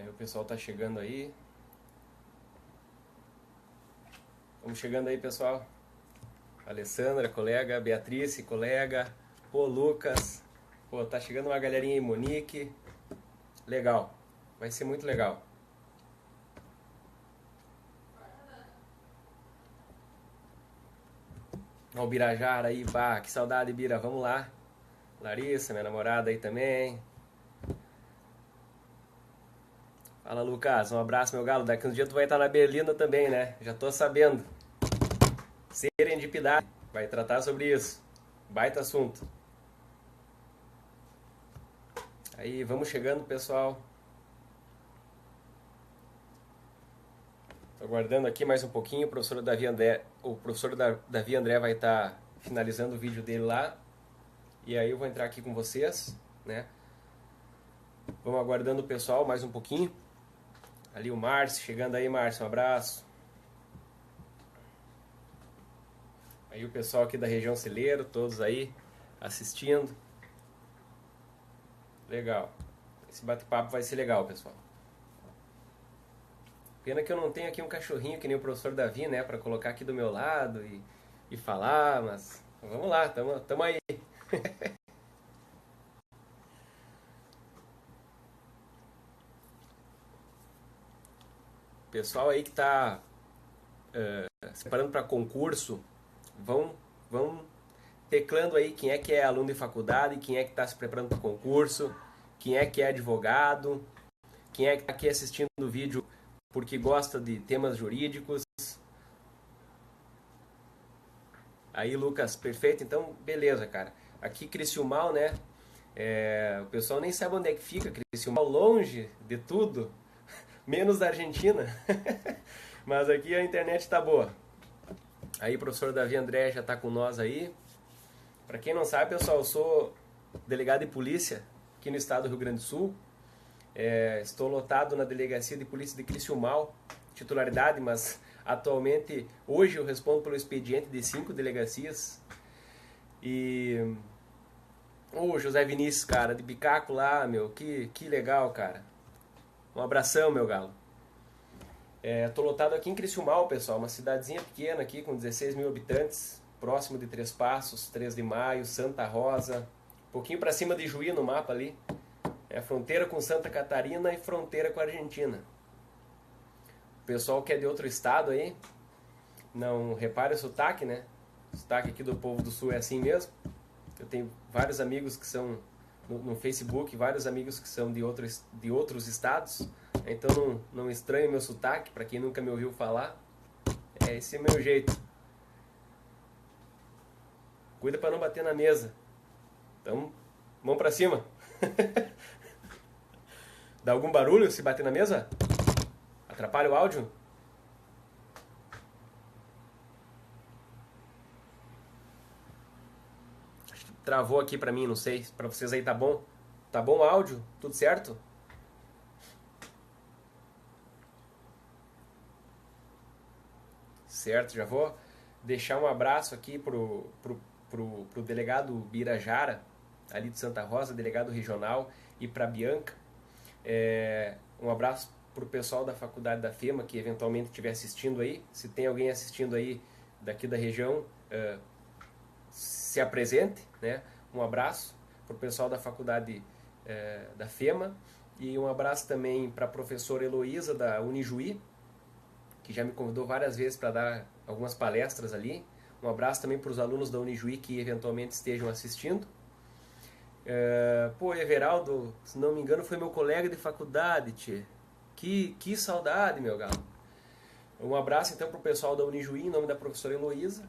Aí o pessoal tá chegando aí. Vamos chegando aí, pessoal. Alessandra, colega. Beatriz, colega. Pô, Lucas. Pô, tá chegando uma galerinha aí, Monique. Legal. Vai ser muito legal. Ó, o Birajara aí, pá, que saudade, Bira. Vamos lá. Larissa, minha namorada aí também. Fala, Lucas. Um abraço, meu galo. Daqui uns dias tu vai estar na Berlinda também, né? Já tô sabendo. Serendipidade. Vai tratar sobre isso. Baita assunto. Aí, vamos chegando, pessoal. Tô aguardando aqui mais um pouquinho. O professor Davi André vai estar finalizando o vídeo dele lá. E aí eu vou entrar aqui com vocês, né? Vamos aguardando o pessoal mais um pouquinho. Ali o Márcio, chegando aí, Márcio, um abraço. Aí o pessoal aqui da região Celeiro, todos aí assistindo. Legal. Esse bate-papo vai ser legal, pessoal. Pena que eu não tenho aqui um cachorrinho que nem o professor Davi, né, para colocar aqui do meu lado e falar, mas vamos lá, tamo aí. Pessoal aí que tá se preparando para concurso, vão, vão teclando aí quem é que é aluno de faculdade, quem é que está se preparando para concurso, quem é que é advogado, quem é que está aqui assistindo o vídeo porque gosta de temas jurídicos. Aí, Lucas, perfeito? Então, beleza, cara. Aqui, Criciúmal, né? O pessoal nem sabe onde é que fica, Criciúmal, longe de tudo, menos da Argentina. Mas aqui a internet tá boa. Aí, o professor Davi André já tá com nós aí. Para quem não sabe, pessoal, eu sou delegado de polícia aqui no estado do Rio Grande do Sul. Estou lotado na delegacia de polícia de Criciúmal, titularidade, mas atualmente, hoje eu respondo pelo expediente de 5 delegacias. E o José Vinícius, cara, de Bicaco lá, meu, que legal, cara. Um abração, meu galo. Tô lotado aqui em Criciúmal, pessoal, uma cidadezinha pequena aqui com 16 mil habitantes, próximo de Três Passos, 3 de Maio, Santa Rosa, um pouquinho para cima de Juí no mapa ali. Fronteira com Santa Catarina e fronteira com a Argentina. O pessoal que é de outro estado aí, não repare o sotaque, né? O sotaque aqui do povo do Sul é assim mesmo. Eu tenho vários amigos que são no Facebook, vários amigos que são de outros estados. Então não estranhe meu sotaque, para quem nunca me ouviu falar. Esse é o meu jeito. Cuida para não bater na mesa. Então, mão para cima. Dá algum barulho se bater na mesa? Atrapalha o áudio? Acho que travou aqui para mim, não sei. Para vocês aí tá bom? Tá bom o áudio? Tudo certo? Certo, já vou deixar um abraço aqui pro delegado Birajara, ali de Santa Rosa, delegado regional, e para Bianca. Um abraço pro pessoal da faculdade da FEMA que eventualmente estiver assistindo aí. Se tem alguém assistindo aí daqui da região, se apresente, né? Um abraço pro pessoal da faculdade da FEMA e um abraço também para a professora Heloísa da Unijuí, que já me convidou várias vezes para dar algumas palestras ali. Um abraço também para os alunos da Unijuí que eventualmente estejam assistindo. Pô, Everaldo, se não me engano, foi meu colega de faculdade, tchê. Que saudade, meu galo. Um abraço então para o pessoal da Unijuí, em nome da professora Heloísa.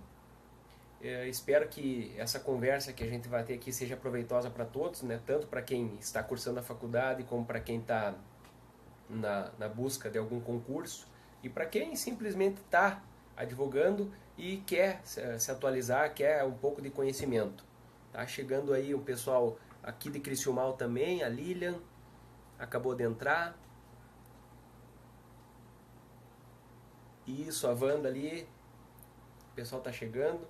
Espero que essa conversa que a gente vai ter aqui seja proveitosa para todos, né? Tanto para quem está cursando a faculdade, como para quem está na busca de algum concurso, e para quem simplesmente está advogando e quer se atualizar, quer um pouco de conhecimento. Tá chegando aí o pessoal aqui de Criciúmal também, a Lilian acabou de entrar. Isso, a Wanda ali, o pessoal está chegando.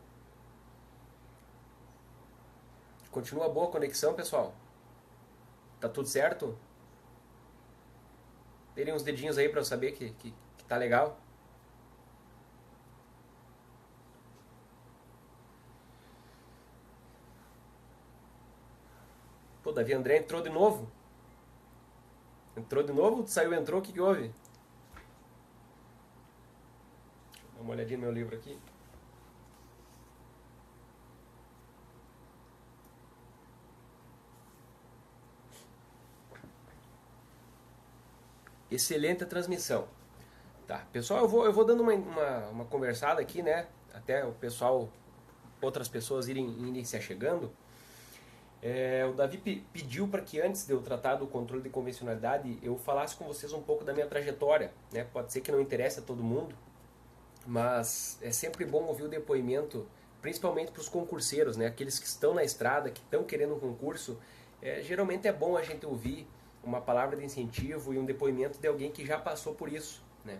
Continua boa a conexão, pessoal? Tá tudo certo? Terem uns dedinhos aí para eu saber que tá legal. Pô, Davi André entrou de novo? Entrou de novo? Saiu, entrou, o que houve? Deixa eu dar uma olhadinha no meu livro aqui. Excelente a transmissão. Tá, pessoal, eu vou dando uma conversada aqui, né? Até o pessoal, outras pessoas irem se achegando. O Davi pediu para que antes de eu tratar do controle de convencionalidade, eu falasse com vocês um pouco da minha trajetória, né? Pode ser que não interesse a todo mundo, mas é sempre bom ouvir o depoimento, principalmente para os concurseiros, né? Aqueles que estão na estrada, que estão querendo um concurso. Geralmente é bom a gente ouvir uma palavra de incentivo e um depoimento de alguém que já passou por isso, né?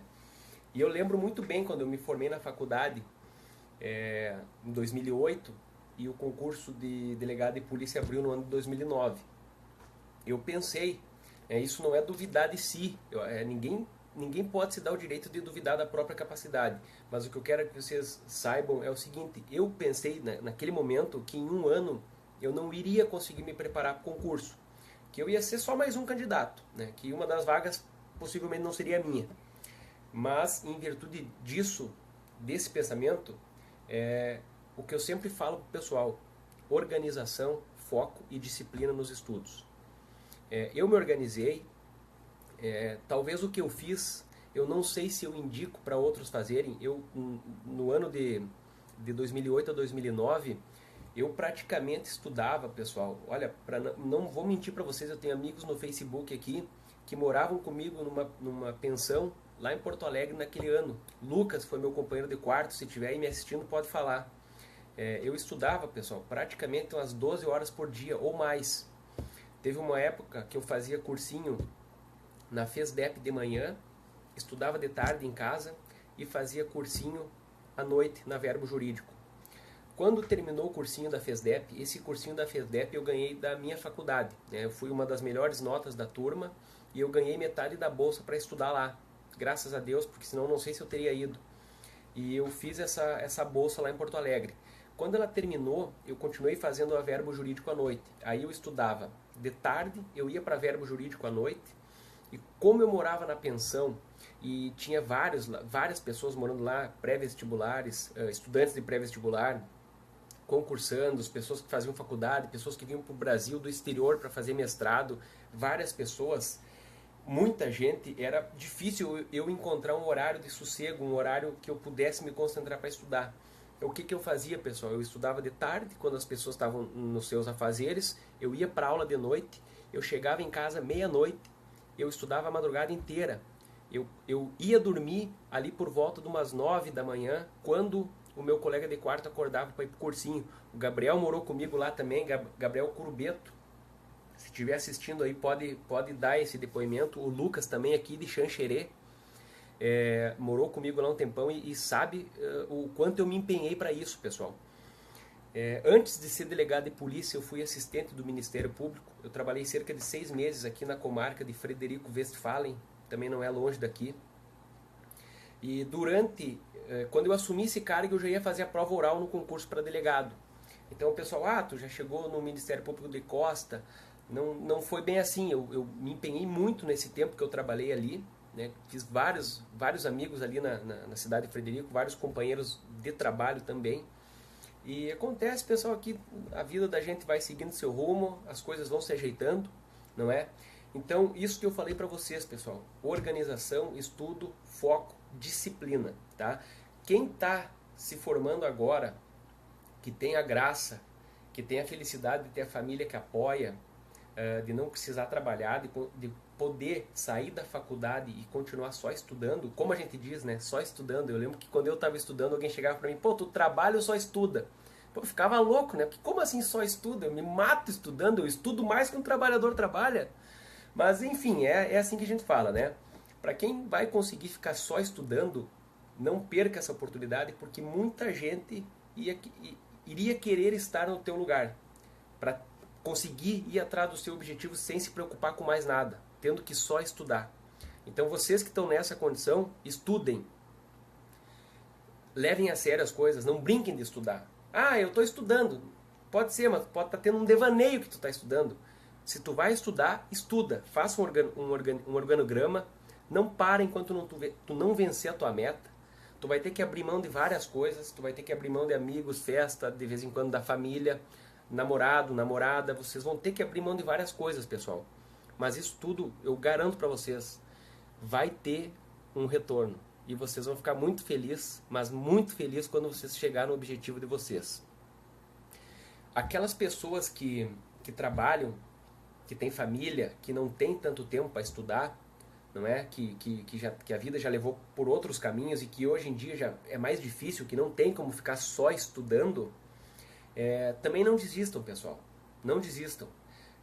E eu lembro muito bem quando eu me formei na faculdade, em 2008, e o concurso de delegado de polícia abriu no ano de 2009. Eu pensei, isso não é duvidar de si, ninguém pode se dar o direito de duvidar da própria capacidade, mas o que eu quero que vocês saibam é o seguinte: eu pensei naquele momento que em um ano eu não iria conseguir me preparar para o concurso, que eu ia ser só mais um candidato, né? Que uma das vagas possivelmente não seria a minha. Mas, em virtude disso, desse pensamento, o que eu sempre falo para o pessoal: organização, foco e disciplina nos estudos. Eu me organizei, talvez o que eu fiz, eu não sei se eu indico para outros fazerem. No ano de 2008 a 2009, eu praticamente estudava, pessoal. Olha, não vou mentir para vocês, eu tenho amigos no Facebook aqui que moravam comigo numa pensão lá em Porto Alegre naquele ano. Lucas foi meu companheiro de quarto, se estiver aí me assistindo pode falar. Eu estudava, pessoal, praticamente umas 12 horas por dia ou mais. Teve uma época que eu fazia cursinho na FESDEP de manhã, estudava de tarde em casa e fazia cursinho à noite na Verbo Jurídico. Quando terminou o cursinho da FESDEP, esse cursinho da FESDEP eu ganhei da minha faculdade, né? Eu fui uma das melhores notas da turma e eu ganhei metade da bolsa para estudar lá. Graças a Deus, porque senão não sei se eu teria ido. E eu fiz essa bolsa lá em Porto Alegre. Quando ela terminou, eu continuei fazendo a Verbo Jurídico à noite. Aí eu estudava de tarde, eu ia para Verbo Jurídico à noite. E como eu morava na pensão e tinha várias pessoas morando lá, pré-vestibulares, estudantes de pré-vestibular, concursandos, pessoas que faziam faculdade, pessoas que vinham para o Brasil do exterior para fazer mestrado, várias pessoas, muita gente, era difícil eu encontrar um horário de sossego, um horário que eu pudesse me concentrar para estudar. O que eu fazia, pessoal? Eu estudava de tarde, quando as pessoas estavam nos seus afazeres, eu ia para aula de noite, eu chegava em casa meia-noite, eu estudava a madrugada inteira. Eu ia dormir ali por volta de umas 9 da manhã, quando o meu colega de quarto acordava para ir pro cursinho. O Gabriel morou comigo lá também, Gabriel Curubeto. Se estiver assistindo aí, pode dar esse depoimento. O Lucas também aqui de Xanxerê, morou comigo lá um tempão e sabe o quanto eu me empenhei para isso, pessoal. Antes de ser delegado de polícia, eu fui assistente do Ministério Público. Eu trabalhei cerca de 6 meses aqui na comarca de Frederico Westphalen, também não é longe daqui. E quando eu assumi esse cargo, eu já ia fazer a prova oral no concurso para delegado. Então o pessoal, tu já chegou no Ministério Público de Costa. Não foi bem assim, eu me empenhei muito nesse tempo que eu trabalhei ali, né? Fiz vários amigos ali na cidade de Frederico, vários companheiros de trabalho também. E acontece, pessoal, que a vida da gente vai seguindo seu rumo, as coisas vão se ajeitando, não é? Então, isso que eu falei para vocês, pessoal: organização, estudo, foco, disciplina, tá? Quem está se formando agora, que tem a graça, que tem a felicidade de ter a família que apoia, de não precisar trabalhar, de poder sair da faculdade e continuar só estudando, como a gente diz, né? Só estudando. Eu lembro que quando eu estava estudando, alguém chegava para mim: pô, tu trabalha ou só estuda? Pô, eu ficava louco, né? Porque como assim só estuda? Eu me mato estudando, eu estudo mais que um trabalhador trabalha. Mas enfim, é assim que a gente fala, né? Para quem vai conseguir ficar só estudando, não perca essa oportunidade, porque muita gente iria querer estar no teu lugar, para conseguir ir atrás do seu objetivo sem se preocupar com mais nada, tendo que só estudar. Então vocês que estão nessa condição, estudem. Levem a sério as coisas, não brinquem de estudar. Ah, eu estou estudando. Pode ser, mas pode estar tendo um devaneio que tu está estudando. Se tu vai estudar, estuda. Faça um organograma. Não para enquanto tu não vencer a tua meta. Tu vai ter que abrir mão de várias coisas. Tu vai ter que abrir mão de amigos, festa, de vez em quando da família, namorado, namorada. Vocês vão ter que abrir mão de várias coisas, pessoal. Mas isso tudo, eu garanto para vocês, vai ter um retorno. E vocês vão ficar muito felizes, mas muito felizes quando vocês chegarem no objetivo de vocês. Aquelas pessoas que trabalham, que têm família, que não tem tanto tempo para estudar, não é? Que a vida já levou por outros caminhos e que hoje em dia já é mais difícil, que não tem como ficar só estudando, também não desistam, pessoal. Não desistam.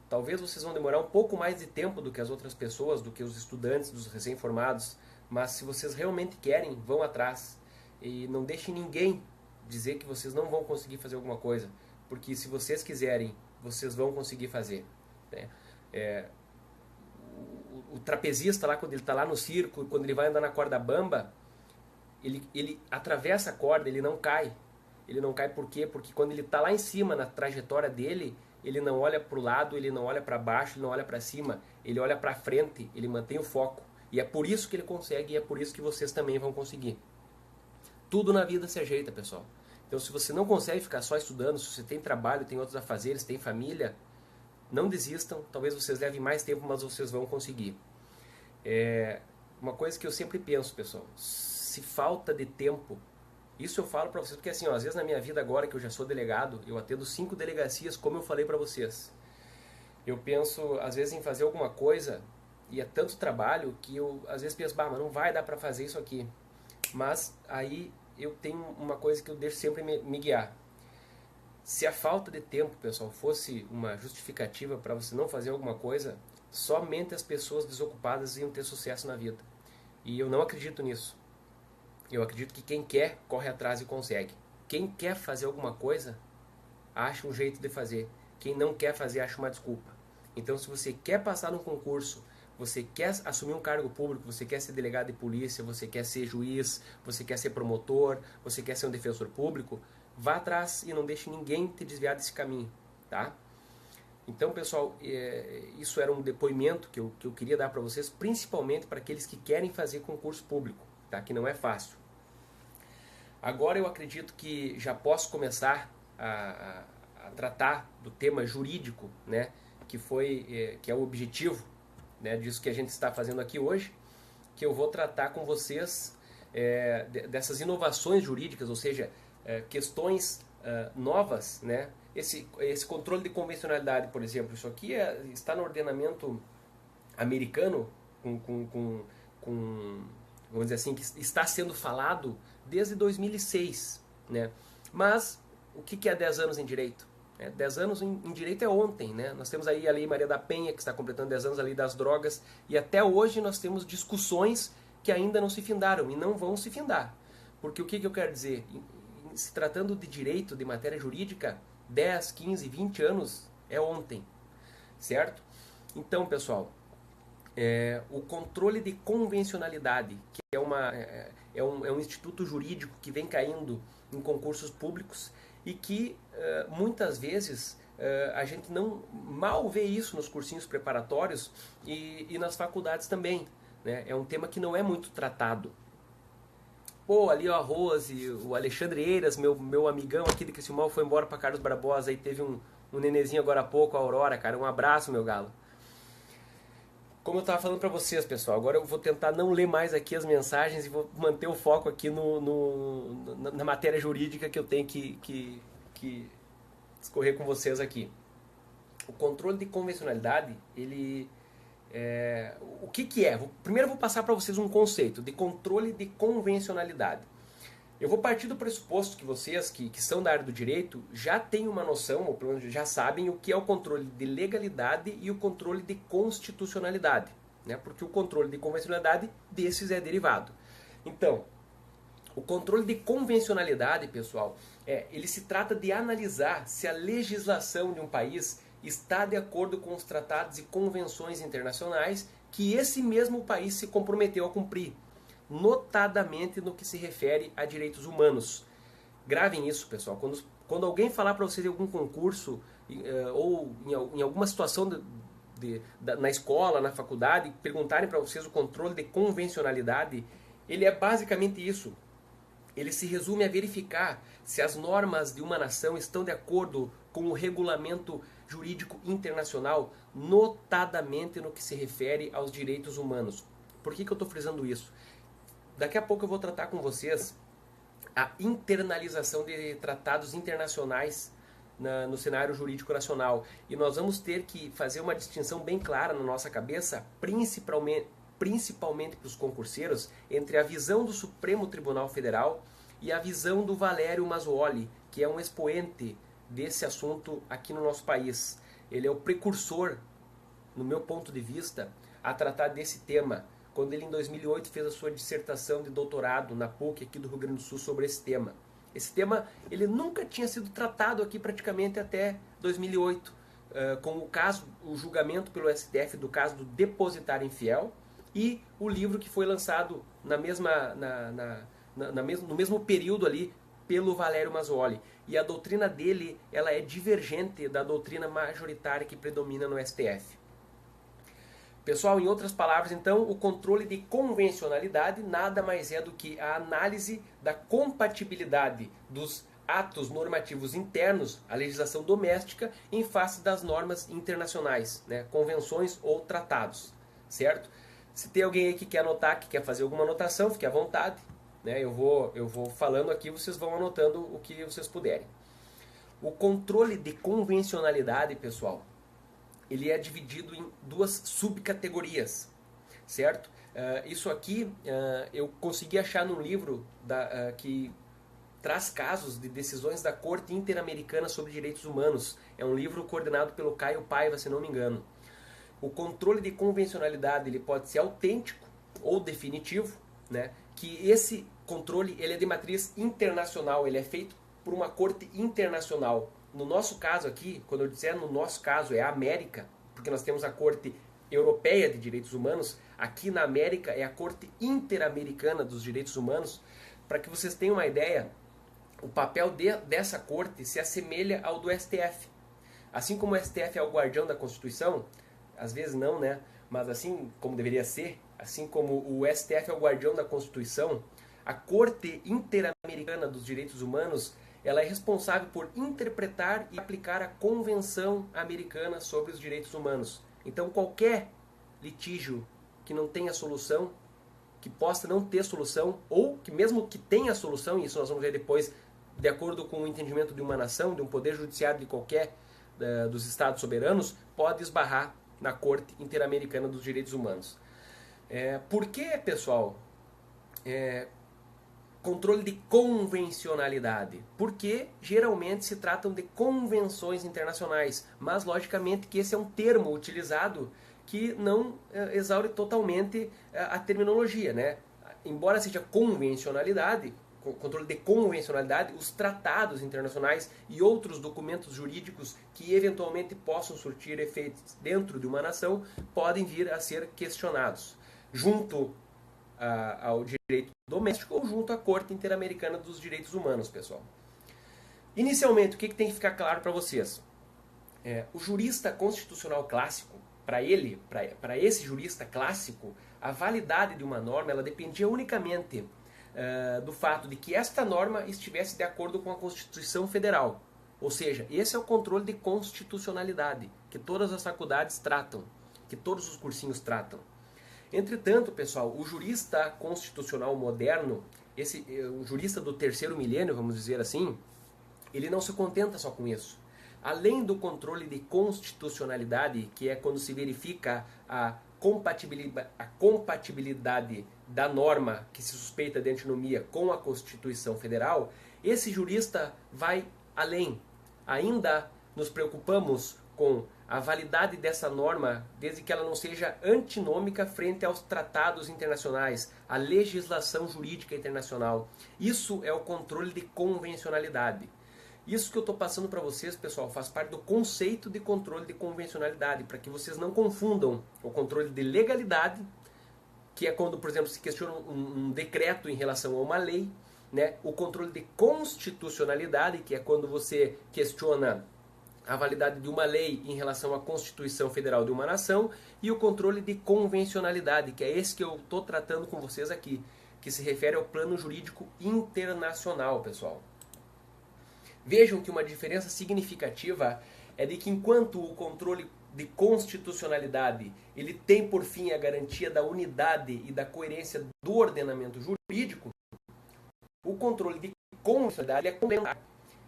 Talvez vocês vão demorar um pouco mais de tempo do que as outras pessoas, do que os estudantes, dos recém-formados, mas se vocês realmente querem, vão atrás. E não deixem ninguém dizer que vocês não vão conseguir fazer alguma coisa, porque se vocês quiserem, vocês vão conseguir fazer, né? O trapezista lá, quando ele está lá no circo, quando ele vai andar na corda bamba, ele atravessa a corda, ele não cai. Ele não cai por quê? Porque quando ele está lá em cima, na trajetória dele, ele não olha para o lado, ele não olha para baixo, ele não olha para cima, ele olha para frente, ele mantém o foco. E é por isso que ele consegue e é por isso que vocês também vão conseguir. Tudo na vida se ajeita, pessoal. Então, se você não consegue ficar só estudando, se você tem trabalho, tem outros afazeres, tem família, não desistam. Talvez vocês levem mais tempo, mas vocês vão conseguir. Uma coisa que eu sempre penso, pessoal, se falta de tempo, isso eu falo para vocês, porque assim, ó, às vezes na minha vida agora, que eu já sou delegado, eu atendo 5 delegacias, como eu falei para vocês. Eu penso, às vezes, em fazer alguma coisa, e é tanto trabalho, que eu às vezes penso, mas não vai dar para fazer isso aqui. Mas aí eu tenho uma coisa que eu deixo sempre me guiar. Se a falta de tempo, pessoal, fosse uma justificativa para você não fazer alguma coisa, somente as pessoas desocupadas iam ter sucesso na vida. E eu não acredito nisso. Eu acredito que quem quer, corre atrás e consegue. Quem quer fazer alguma coisa, acha um jeito de fazer. Quem não quer fazer, acha uma desculpa. Então, se você quer passar num concurso, você quer assumir um cargo público, você quer ser delegado de polícia, você quer ser juiz, você quer ser promotor, você quer ser um defensor público, vá atrás e não deixe ninguém te desviar desse caminho, tá? Então, pessoal, isso era um depoimento que eu queria dar para vocês, principalmente para aqueles que querem fazer concurso público, tá? Que não é fácil. Agora eu acredito que já posso começar a tratar do tema jurídico, né? Que é o objetivo, né, disso que a gente está fazendo aqui hoje, que eu vou tratar com vocês dessas inovações jurídicas, ou seja, questões novas, né? Esse controle de convencionalidade, por exemplo, isso aqui está no ordenamento americano, vamos dizer assim, que está sendo falado desde 2006, né? Mas o que é 10 anos em direito? 10 anos em direito é ontem, né? Nós temos aí a Lei Maria da Penha, que está completando 10 anos, a Lei das Drogas, e até hoje nós temos discussões que ainda não se findaram e não vão se findar. Porque o que eu quero dizer? Se tratando de direito, de matéria jurídica, 10, 15, 20 anos é ontem, certo? Então, pessoal, o controle de convencionalidade, que é um instituto jurídico que vem caindo em concursos públicos e que muitas vezes a gente não mal vê isso nos cursinhos preparatórios e nas faculdades também, né? É um tema que não é muito tratado. Pô, ali ó, a Rose, o Alexandre Eiras, meu amigão aqui de Criciúma, foi embora para Carlos Barbosa, aí teve um nenenzinho agora há pouco, a Aurora, cara, um abraço, meu galo. Como eu estava falando para vocês, pessoal, agora eu vou tentar não ler mais aqui as mensagens e vou manter o foco aqui na matéria jurídica que eu tenho que discorrer com vocês aqui. O controle de convencionalidade, o que é? Primeiro eu vou passar para vocês um conceito de controle de convencionalidade. Eu vou partir do pressuposto que vocês, que são da área do direito, já têm uma noção, ou pelo menos já sabem o que é o controle de legalidade e o controle de constitucionalidade, né? Porque o controle de convencionalidade desses é derivado. Então, o controle de convencionalidade, pessoal, ele se trata de analisar se a legislação de um país está de acordo com os tratados e convenções internacionais que esse mesmo país se comprometeu a cumprir, notadamente no que se refere a direitos humanos. Gravem isso, pessoal. Quando alguém falar para vocês em algum concurso ou em alguma situação na escola, na faculdade, perguntarem para vocês o controle de convencionalidade, ele é basicamente isso. Ele se resume a verificar se as normas de uma nação estão de acordo com o regulamento jurídico internacional, notadamente no que se refere aos direitos humanos. Por que eu estou frisando isso? Daqui a pouco eu vou tratar com vocês a internalização de tratados internacionais no cenário jurídico nacional. E nós vamos ter que fazer uma distinção bem clara na nossa cabeça, principalmente para os concurseiros, entre a visão do Supremo Tribunal Federal e a visão do Valério Mazzuoli, que é um expoente desse assunto aqui no nosso país. Ele é o precursor, no meu ponto de vista, a tratar desse tema, quando ele em 2008 fez a sua dissertação de doutorado na PUC aqui do Rio Grande do Sul sobre esse tema. Esse tema ele nunca tinha sido tratado aqui praticamente até 2008, com o julgamento pelo STF do caso do depositário infiel e o livro que foi lançado no mesmo período ali pelo Valério Mazzuoli. E a doutrina dele ela é divergente da doutrina majoritária que predomina no STF. Pessoal, em outras palavras, então, o controle de convencionalidade nada mais é do que a análise da compatibilidade dos atos normativos internos, a legislação doméstica, em face das normas internacionais, né, convenções ou tratados, certo? Se tem alguém aí que quer anotar, que quer fazer alguma anotação, fique à vontade, né, eu vou falando aqui, vocês vão anotando o que vocês puderem. O controle de convencionalidade, pessoal, ele é dividido em duas subcategorias, certo? Isso aqui eu consegui achar num livro que traz casos de decisões da Corte Interamericana sobre Direitos Humanos. É um livro coordenado pelo Caio Paiva, se não me engano. O controle de convencionalidade ele pode ser autêntico ou definitivo, né? Que esse controle ele é de matriz internacional, ele é feito por uma corte internacional. No nosso caso aqui, quando eu disser no nosso caso é a América, porque nós temos a Corte Europeia de Direitos Humanos, aqui na América é a Corte Interamericana dos Direitos Humanos. Para que vocês tenham uma ideia, o papel dessa corte se assemelha ao do STF. Assim como o STF é o guardião da Constituição, às vezes não, né? Mas assim como deveria ser, assim como o STF é o guardião da Constituição, a Corte Interamericana dos Direitos Humanos ela é responsável por interpretar e aplicar a Convenção Americana sobre os Direitos Humanos. Então qualquer litígio que não tenha solução, que possa não ter solução, ou que mesmo que tenha solução, e isso nós vamos ver depois, de acordo com o entendimento de uma nação, de um poder judiciário de qualquer dos estados soberanos, pode esbarrar na Corte Interamericana dos Direitos Humanos. Por que, pessoal, controle de convencionalidade? Porque geralmente se tratam de convenções internacionais, mas logicamente que esse é um termo utilizado que não exaure totalmente a terminologia, né? Embora seja convencionalidade, controle de convencionalidade, os tratados internacionais e outros documentos jurídicos que eventualmente possam surtir efeitos dentro de uma nação podem vir a ser questionados, junto ao direito doméstico ou junto à Corte Interamericana dos Direitos Humanos, pessoal. Inicialmente, o que tem que ficar claro para vocês? O jurista constitucional clássico, para esse jurista clássico, a validade de uma norma ela dependia unicamente do fato de que esta norma estivesse de acordo com a Constituição Federal. Ou seja, esse é o controle de constitucionalidade, que todas as faculdades tratam, que todos os cursinhos tratam. Entretanto, pessoal, o jurista constitucional moderno, o jurista do terceiro milênio, vamos dizer assim, ele não se contenta só com isso. Além do controle de constitucionalidade, que é quando se verifica a compatibilidade da norma que se suspeita de antinomia com a Constituição Federal, esse jurista vai além. Ainda nos preocupamos com a validade dessa norma, desde que ela não seja antinômica frente aos tratados internacionais, à legislação jurídica internacional. Isso é o controle de convencionalidade. Isso que eu estou passando para vocês, pessoal, faz parte do conceito de controle de convencionalidade, para que vocês não confundam o controle de legalidade, que é quando, por exemplo, se questiona um decreto em relação a uma lei, né? O controle de constitucionalidade, que é quando você questiona a validade de uma lei em relação à Constituição Federal de uma nação, e o controle de convencionalidade, que é esse que eu estou tratando com vocês aqui, que se refere ao plano jurídico internacional, pessoal. Vejam que uma diferença significativa é de que enquanto o controle de constitucionalidade ele tem por fim a garantia da unidade e da coerência do ordenamento jurídico, o controle de convencionalidade é complementar.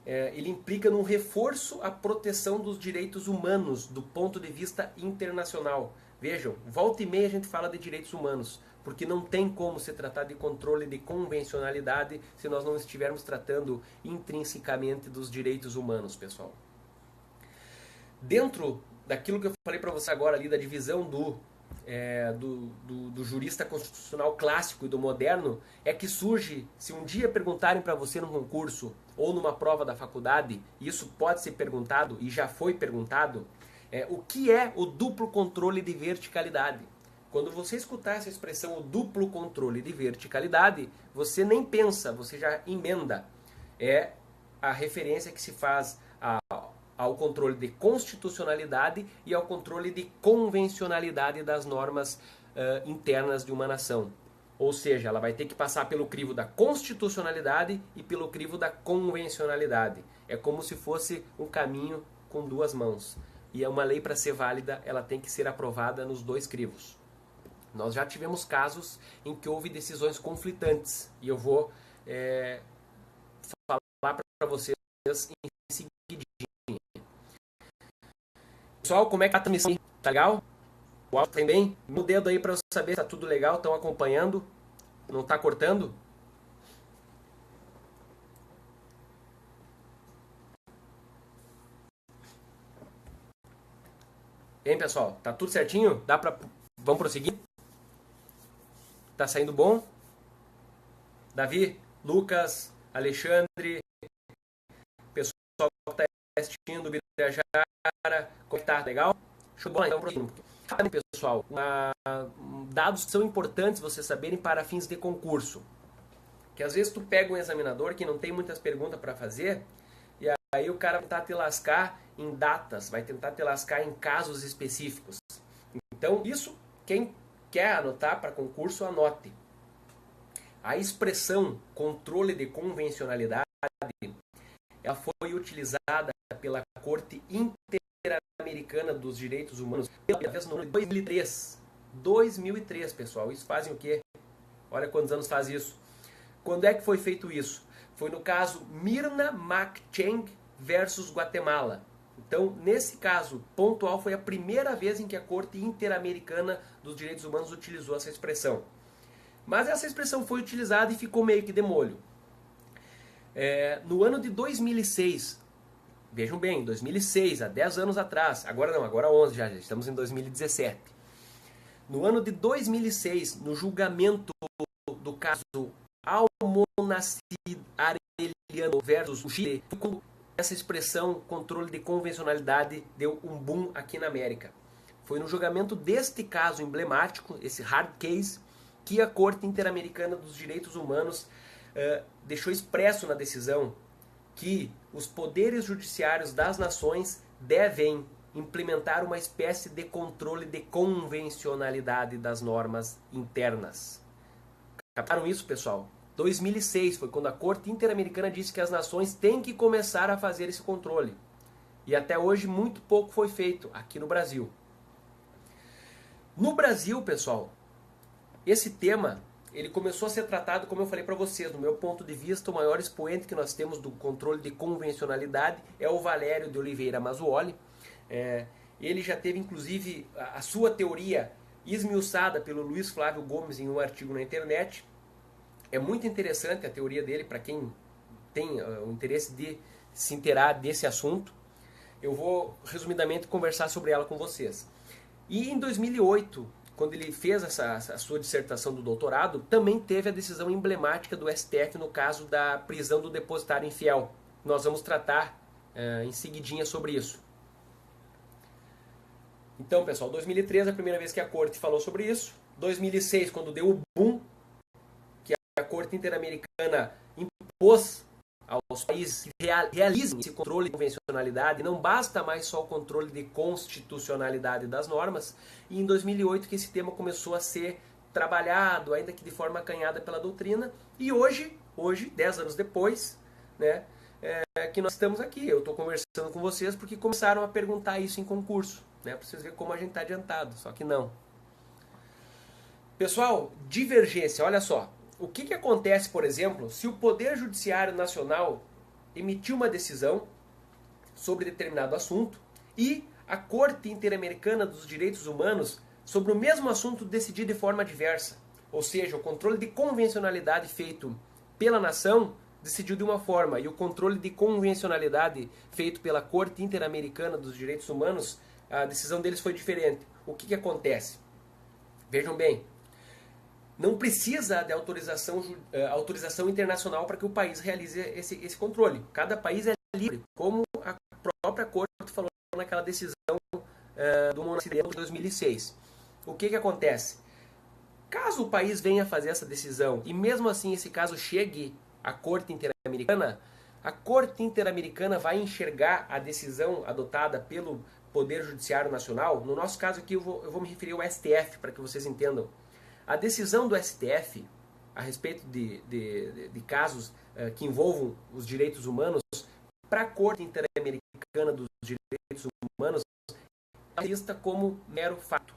Ele implica num reforço à proteção dos direitos humanos do ponto de vista internacional. Vejam, volta e meia a gente fala de direitos humanos, porque não tem como se tratar de controle de convencionalidade se nós não estivermos tratando intrinsecamente dos direitos humanos, pessoal. Dentro daquilo que eu falei para você agora ali, da divisão do jurista constitucional clássico e do moderno, é que surge, se um dia perguntarem para você num concurso ou numa prova da faculdade, e isso pode ser perguntado e já foi perguntado, o que é o duplo controle de verticalidade? Quando você escutar essa expressão, o duplo controle de verticalidade, você nem pensa, você já emenda. É a referência que se faz ao controle de constitucionalidade e ao controle de convencionalidade das normas internas de uma nação. Ou seja, ela vai ter que passar pelo crivo da constitucionalidade e pelo crivo da convencionalidade. É como se fosse um caminho com duas mãos. E é uma lei, para ser válida, ela tem que ser aprovada nos dois crivos. Nós já tivemos casos em que houve decisões conflitantes. E eu vou falar para vocês em seguidinho. Pessoal, como é que tá a transmissão? Tá legal? O áudio tá bem? No dedo aí para eu saber se tá tudo legal, estão acompanhando? Não tá cortando? Hein, pessoal? Tá tudo certinho? Vamos prosseguir? Tá saindo bom? Davi, Lucas, Alexandre, pessoal que tá assistindo, Birajara, como é que tá? Legal? Show de bola, então prosseguindo. Pessoal, dados que são importantes vocês saberem para fins de concurso. Que às vezes tu pega um examinador que não tem muitas perguntas para fazer, e aí o cara vai tentar te lascar em datas, vai tentar te lascar em casos específicos. Então, isso, quem quer anotar para concurso, anote. A expressão controle de convencionalidade, ela foi utilizada pela Corte Interamericana dos Direitos Humanos pela vez no ano de 2003. 2003, pessoal. Isso fazem o quê? Olha quantos anos faz isso. Quando é que foi feito isso? Foi no caso Mirna Makcheng versus Guatemala. Então, nesse caso pontual, foi a primeira vez em que a Corte Interamericana dos Direitos Humanos utilizou essa expressão. Mas essa expressão foi utilizada e ficou meio que de molho. No ano de 2006, vejam bem, 2006, há 10 anos atrás, agora não, agora 11 já estamos em 2017. No ano de 2006, no julgamento do caso Almonacid Arellano versus o Chile, essa expressão controle de convencionalidade deu um boom aqui na América. Foi no julgamento deste caso emblemático, esse hard case, que a Corte Interamericana dos Direitos Humanos deixou expresso na decisão que os poderes judiciários das nações devem implementar uma espécie de controle de convencionalidade das normas internas. Captaram isso, pessoal? 2006 foi quando a Corte Interamericana disse que as nações têm que começar a fazer esse controle. E até hoje muito pouco foi feito aqui no Brasil. No Brasil, pessoal, esse tema ele começou a ser tratado, como eu falei para vocês, no meu ponto de vista, o maior expoente que nós temos do controle de convencionalidade é o Valério de Oliveira Mazzuoli. Ele já teve, inclusive, a sua teoria esmiuçada pelo Luiz Flávio Gomes em um artigo na internet. É muito interessante a teoria dele para quem tem o interesse de se inteirar desse assunto. Eu vou, resumidamente, conversar sobre ela com vocês. E em 2008, quando ele fez a sua dissertação do doutorado, também teve a decisão emblemática do STF no caso da prisão do depositário infiel. nós vamos tratar em seguidinha sobre isso. Então, pessoal, 2013 é a primeira vez que a Corte falou sobre isso. 2006, quando deu o boom, que a Corte Interamericana impôs aos países que realizem esse controle de convencionalidade, não basta mais só o controle de constitucionalidade das normas, e em 2008 que esse tema começou a ser trabalhado, ainda que de forma acanhada pela doutrina, e hoje 10 anos depois, né, que nós estamos aqui. Eu estou conversando com vocês porque começaram a perguntar isso em concurso, né, para vocês verem como a gente está adiantado, só que não. Pessoal, divergência, olha só. O que acontece, por exemplo, se o Poder Judiciário Nacional emitir uma decisão sobre determinado assunto e a Corte Interamericana dos Direitos Humanos, sobre o mesmo assunto, decidir de forma diversa? Ou seja, o controle de convencionalidade feito pela nação decidiu de uma forma e o controle de convencionalidade feito pela Corte Interamericana dos Direitos Humanos, a decisão deles foi diferente. O que acontece? Vejam bem. Não precisa de autorização internacional para que o país realize esse controle. Cada país é livre, como a própria Corte falou naquela decisão do Monacidente de 2006. O que acontece? Caso o país venha fazer essa decisão e mesmo assim esse caso chegue à Corte Interamericana, a Corte Interamericana vai enxergar a decisão adotada pelo Poder Judiciário Nacional. No nosso caso aqui eu vou me referir ao STF para que vocês entendam. A decisão do STF a respeito de casos que envolvam os direitos humanos, para a Corte Interamericana dos Direitos Humanos, é vista como mero fato.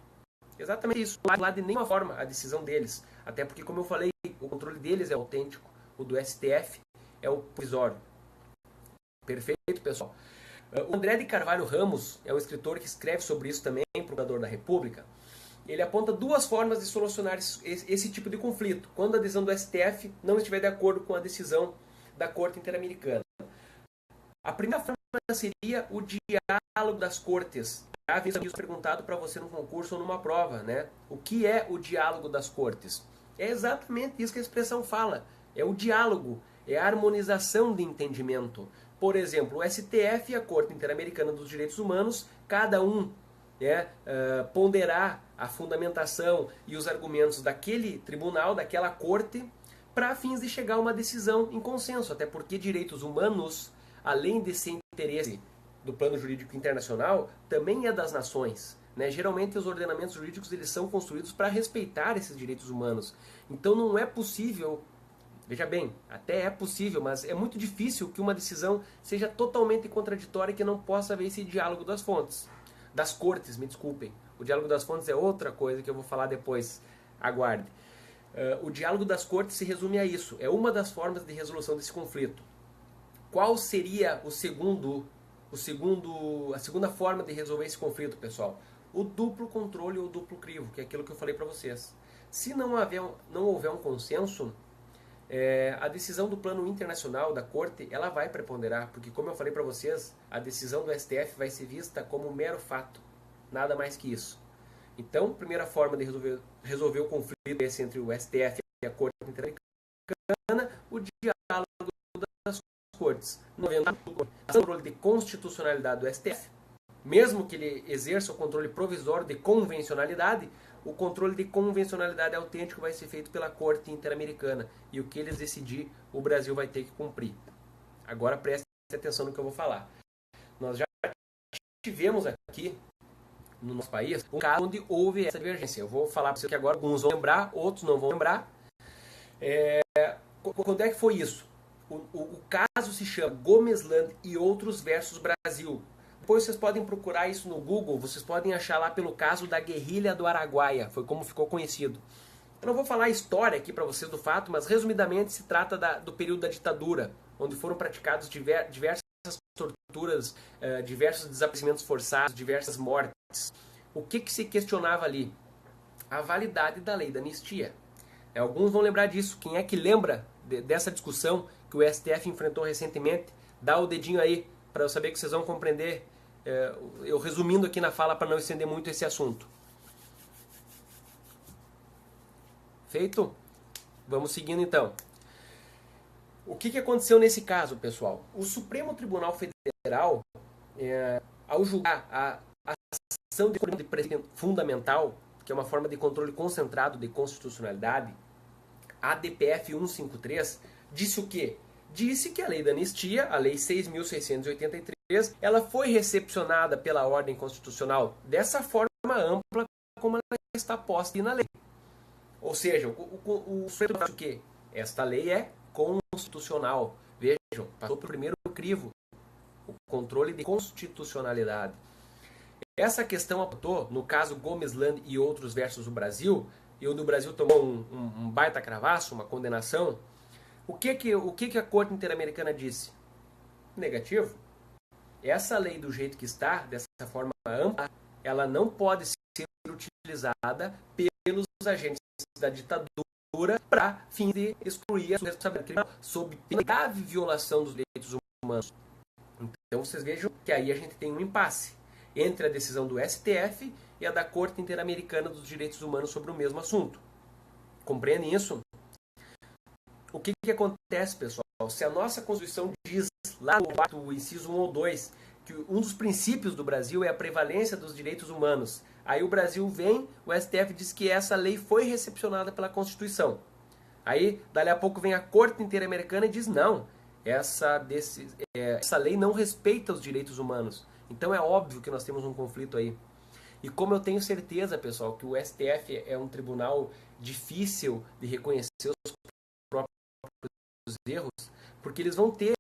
Exatamente isso. Não há de nenhuma forma a decisão deles. Até porque, como eu falei, o controle deles é autêntico. O do STF é o provisório. Perfeito, pessoal? O André de Carvalho Ramos é um escritor que escreve sobre isso também, procurador da República. Ele aponta duas formas de solucionar esse tipo de conflito, quando a decisão do STF não estiver de acordo com a decisão da Corte Interamericana. A primeira forma seria o diálogo das cortes. Já vi isso perguntado para você num concurso ou numa prova, né? O que é o diálogo das cortes? É exatamente isso que a expressão fala. É o diálogo, é a harmonização de entendimento. Por exemplo, o STF e a Corte Interamericana dos Direitos Humanos, cada um ponderar a fundamentação e os argumentos daquele tribunal, daquela corte, para fins de chegar a uma decisão em consenso. Até porque direitos humanos, além de ser interesse do plano jurídico internacional, também é das nações. Né? Geralmente os ordenamentos jurídicos eles são construídos para respeitar esses direitos humanos. Então não é possível, veja bem, até é possível, mas é muito difícil que uma decisão seja totalmente contraditória e que não possa haver esse diálogo das fontes. Das cortes, me desculpem. O diálogo das fontes é outra coisa que eu vou falar depois. Aguarde. O diálogo das cortes se resume a isso. É uma das formas de resolução desse conflito. Qual seria a segunda forma de resolver esse conflito, pessoal? O duplo controle ou duplo crivo, que é aquilo que eu falei para vocês. Se não houver um consenso, a decisão do plano internacional da Corte ela vai preponderar, porque como eu falei para vocês, a decisão do STF vai ser vista como um mero fato, nada mais que isso. Então, a primeira forma de resolver o conflito é entre o STF e a Corte Interamericana, o diálogo das Cortes. Não havendo controle de constitucionalidade do STF, mesmo que ele exerça o controle provisório de convencionalidade, o controle de convencionalidade autêntico vai ser feito pela Corte Interamericana. E o que eles decidir, o Brasil vai ter que cumprir. Agora preste atenção no que eu vou falar. Nós já tivemos aqui, no nosso país, um caso onde houve essa divergência. Eu vou falar para vocês que agora alguns vão lembrar, outros não vão lembrar. Quando é que foi isso? O caso se chama Gomesland e outros versus Brasil. Depois vocês podem procurar isso no Google, vocês podem achar lá pelo caso da guerrilha do Araguaia, foi como ficou conhecido. Eu não vou falar a história aqui para vocês do fato, mas resumidamente se trata do período da ditadura, onde foram praticados diversas torturas, diversos desaparecimentos forçados, diversas mortes. O que se questionava ali? A validade da lei da anistia. Alguns vão lembrar disso. Quem é que lembra dessa discussão que o STF enfrentou recentemente? Dá o dedinho aí, para eu saber que vocês vão compreender. Eu resumindo aqui na fala para não estender muito esse assunto. Feito? Vamos seguindo então. O que aconteceu nesse caso, pessoal? O Supremo Tribunal Federal, ao julgar a ação de precedente fundamental, que é uma forma de controle concentrado de constitucionalidade, a DPF 153, disse o quê? Disse que a lei da anistia, a lei 6.683, ela foi recepcionada pela ordem constitucional dessa forma ampla como ela está posta na lei. Ou seja, o Supremo disse o quê? Esta lei é constitucional. Vejam, passou pelo primeiro crivo, o controle de constitucionalidade. Essa questão apontou, no caso Gomes Land e outros versus o Brasil, e onde o Brasil tomou um baita cravaço, uma condenação. O que a Corte Interamericana disse? Negativo. Essa lei, do jeito que está, dessa forma ampla, ela não pode ser utilizada pelos agentes da ditadura para fim de excluir a sua responsabilidade criminal sob pena de grave violação dos direitos humanos. Então vocês vejam que aí a gente tem um impasse entre a decisão do STF e a da Corte Interamericana dos Direitos Humanos sobre o mesmo assunto. Compreendem isso? O que acontece, pessoal? Se a nossa Constituição diz, lá no inciso 1 ou 2, que um dos princípios do Brasil é a prevalência dos direitos humanos, aí o Brasil vem, o STF diz que essa lei foi recepcionada pela Constituição. Aí, dali a pouco, vem a Corte Interamericana e diz, não, essa lei não respeita os direitos humanos. Então é óbvio que nós temos um conflito aí. E como eu tenho certeza, pessoal, que o STF é um tribunal difícil de reconhecer os próprios erros, porque eles vão ter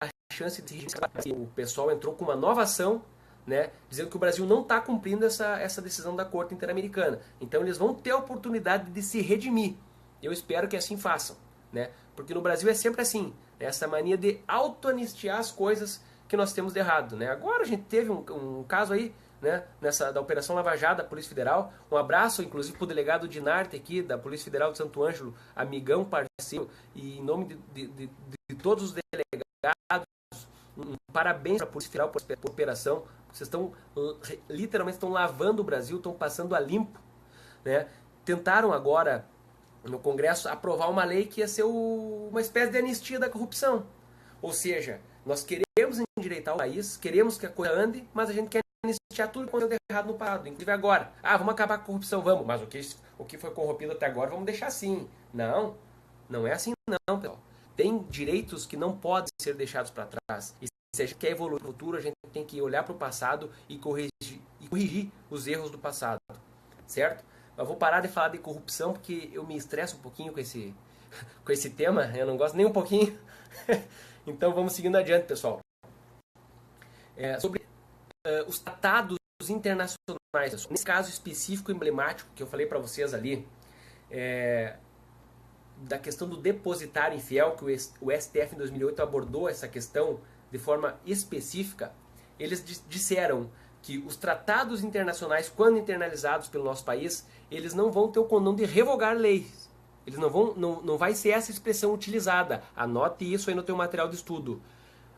a chance de... O pessoal entrou com uma nova ação, né, dizendo que o Brasil não está cumprindo essa decisão da Corte Interamericana. Então eles vão ter a oportunidade de se redimir. Eu espero que assim façam, né? Porque no Brasil é sempre assim, né? Essa mania de auto-anistiar as coisas que nós temos de errado, né? Agora a gente teve um caso aí, né, da Operação Lava Jato da Polícia Federal. Um abraço, inclusive, para o delegado Dinarte aqui, da Polícia Federal de Santo Ângelo, amigão, parceiro, e em nome de todos os delegados, parabéns para a Polícia Federal por operação. Vocês estão, literalmente, estão lavando o Brasil, estão passando a limpo, né? Tentaram agora, no Congresso, aprovar uma lei que ia ser uma espécie de anistia da corrupção. Ou seja, nós queremos endireitar o país, queremos que a coisa ande, mas a gente quer anistiar tudo que aconteceu de errado no passado, inclusive agora. Vamos acabar com a corrupção, vamos, mas o que foi corrompido até agora vamos deixar assim. Não, não é assim não, pessoal. Tem direitos que não podem ser deixados para trás. E se a gente quer evoluir no futuro, a gente tem que olhar para o passado e corrigir os erros do passado, certo? Eu vou parar de falar de corrupção porque eu me estresso um pouquinho com esse tema, eu não gosto nem um pouquinho. Então vamos seguindo adiante, pessoal. Sobre os tratados internacionais, nesse caso específico emblemático que eu falei para vocês ali, da questão do depositário infiel, que o STF em 2008 abordou essa questão de forma específica, eles disseram que os tratados internacionais, quando internalizados pelo nosso país, eles não vão ter o condão de revogar leis. Eles não vai ser essa expressão utilizada. Anote isso aí no teu material de estudo.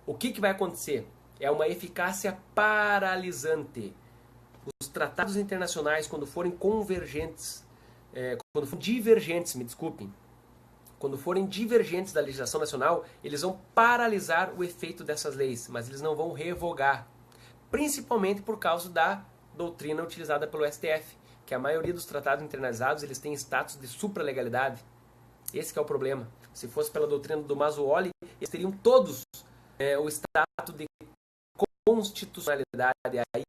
O que vai acontecer? É uma eficácia paralisante. Os tratados internacionais, quando forem convergentes, quando forem divergentes, me desculpem, quando forem divergentes da legislação nacional, eles vão paralisar o efeito dessas leis, mas eles não vão revogar. Principalmente por causa da doutrina utilizada pelo STF, que a maioria dos tratados internalizados eles têm status de supralegalidade. Esse que é o problema. Se fosse pela doutrina do Mazzuoli, eles teriam todos o status de constitucionalidade. Aí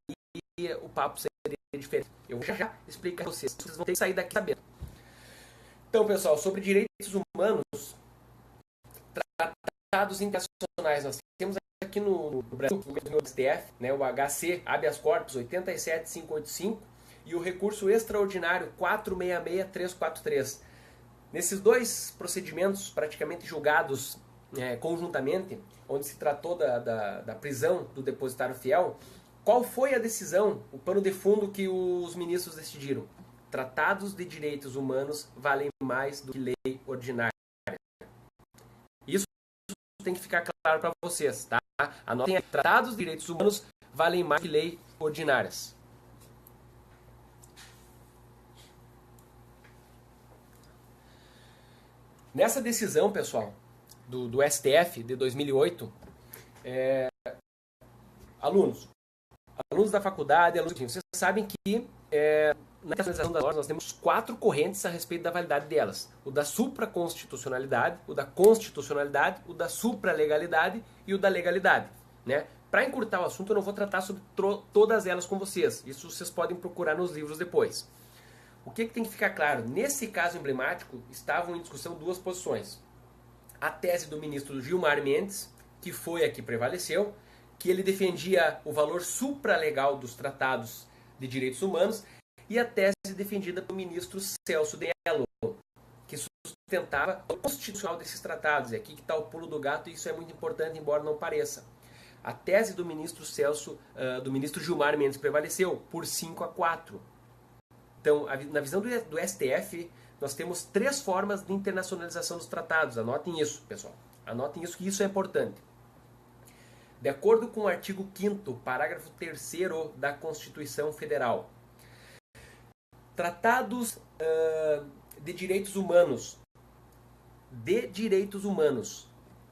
o papo seria diferente. Eu vou já explicar para vocês. Vocês vão ter que sair daqui sabendo. Então, pessoal, sobre direitos humanos, tratados internacionais, nós temos aqui no Brasil, no STF, né, o HC, habeas corpus 87585 e o recurso extraordinário 466343. Nesses dois procedimentos praticamente julgados conjuntamente, onde se tratou da prisão do depositário fiel, qual foi a decisão, o pano de fundo que os ministros decidiram? Tratados de direitos humanos valem mais do que lei ordinária. Isso tem que ficar claro para vocês, tá? Anotem aí, tratados de direitos humanos valem mais que lei ordinárias. Nessa decisão, pessoal, do STF de 2008, alunos da faculdade, vocês sabem que na internacionalização das normas nós temos 4 correntes a respeito da validade delas. O da supraconstitucionalidade, o da constitucionalidade, o da supralegalidade e o da legalidade. Né? Para encurtar o assunto, eu não vou tratar sobre todas elas com vocês. Isso vocês podem procurar nos livros depois. O que tem que ficar claro? Nesse caso emblemático, estavam em discussão 2 posições. A tese do ministro Gilmar Mendes, que foi a que prevaleceu, que ele defendia o valor supralegal dos tratados de direitos humanos, e a tese defendida pelo ministro Celso de Mello, que sustentava o constitucional desses tratados. E aqui que está o pulo do gato, e isso é muito importante, embora não pareça. A tese do ministro Gilmar Mendes prevaleceu por 5-4. Então, na visão do STF, nós temos 3 formas de internacionalização dos tratados. Anotem isso, pessoal. Anotem isso, que isso é importante. De acordo com o artigo 5º, parágrafo 3º da Constituição Federal, tratados de direitos humanos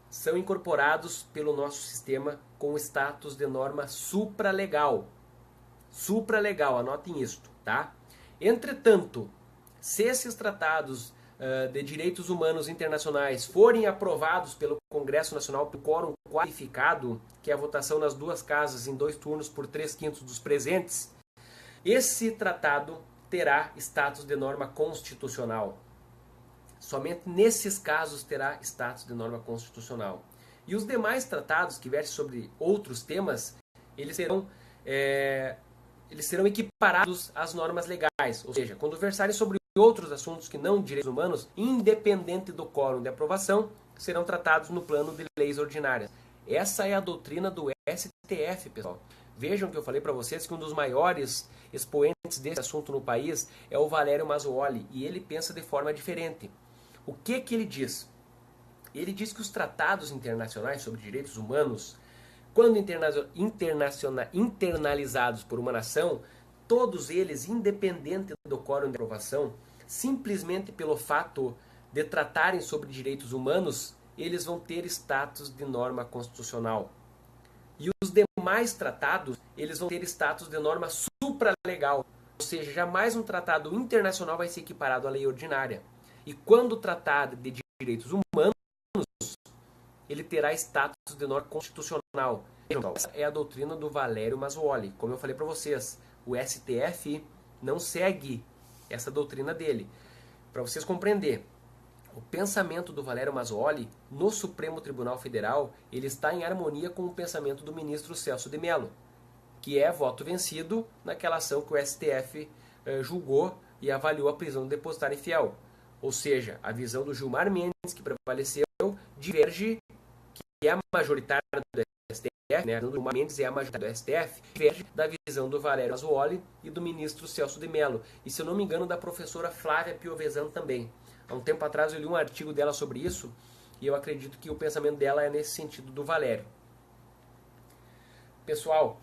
são incorporados pelo nosso sistema com o status de norma supralegal. Supralegal, anotem isto, tá? Entretanto, se esses tratados de direitos humanos internacionais forem aprovados pelo Congresso Nacional por quórum qualificado, que é a votação nas 2 casas em 2 turnos por 3/5 dos presentes, esse tratado terá status de norma constitucional. Somente nesses casos terá status de norma constitucional. E os demais tratados que versem sobre outros temas, eles serão equiparados às normas legais. Ou seja, quando versarem sobre outros assuntos que não direitos humanos, independente do quórum de aprovação, serão tratados no plano de leis ordinárias. Essa é a doutrina do STF, pessoal. Vejam que eu falei para vocês que um dos maiores expoentes desse assunto no país é o Valério Mazzuoli, e ele pensa de forma diferente. O que ele diz? Ele diz que os tratados internacionais sobre direitos humanos, quando internalizados por uma nação, todos eles, independente do quórum de aprovação, simplesmente pelo fato de tratarem sobre direitos humanos, eles vão ter status de norma constitucional. E os demais tratados, eles vão ter status de norma supralegal. Ou seja, jamais um tratado internacional vai ser equiparado à lei ordinária. E quando tratado de direitos humanos, ele terá status de norma constitucional. Essa é a doutrina do Valério Mazzuoli. Como eu falei para vocês, o STF não segue essa doutrina dele. Para vocês compreenderem, o pensamento do Valério Mazzuoli no Supremo Tribunal Federal, ele está em harmonia com o pensamento do ministro Celso de Mello, que é voto vencido naquela ação que o STF julgou e avaliou a prisão do depositário infiel. Ou seja, a visão do Gilmar Mendes, que prevaleceu, diverge, que é a majoritária do STF, né? A visão do Gilmar Mendes é a majoritária do STF, diverge da visão do Valério Mazzuoli e do ministro Celso de Mello. E, se eu não me engano, da professora Flávia Piovesan também. Há um tempo atrás eu li um artigo dela sobre isso, e eu acredito que o pensamento dela é nesse sentido do Valério. Pessoal,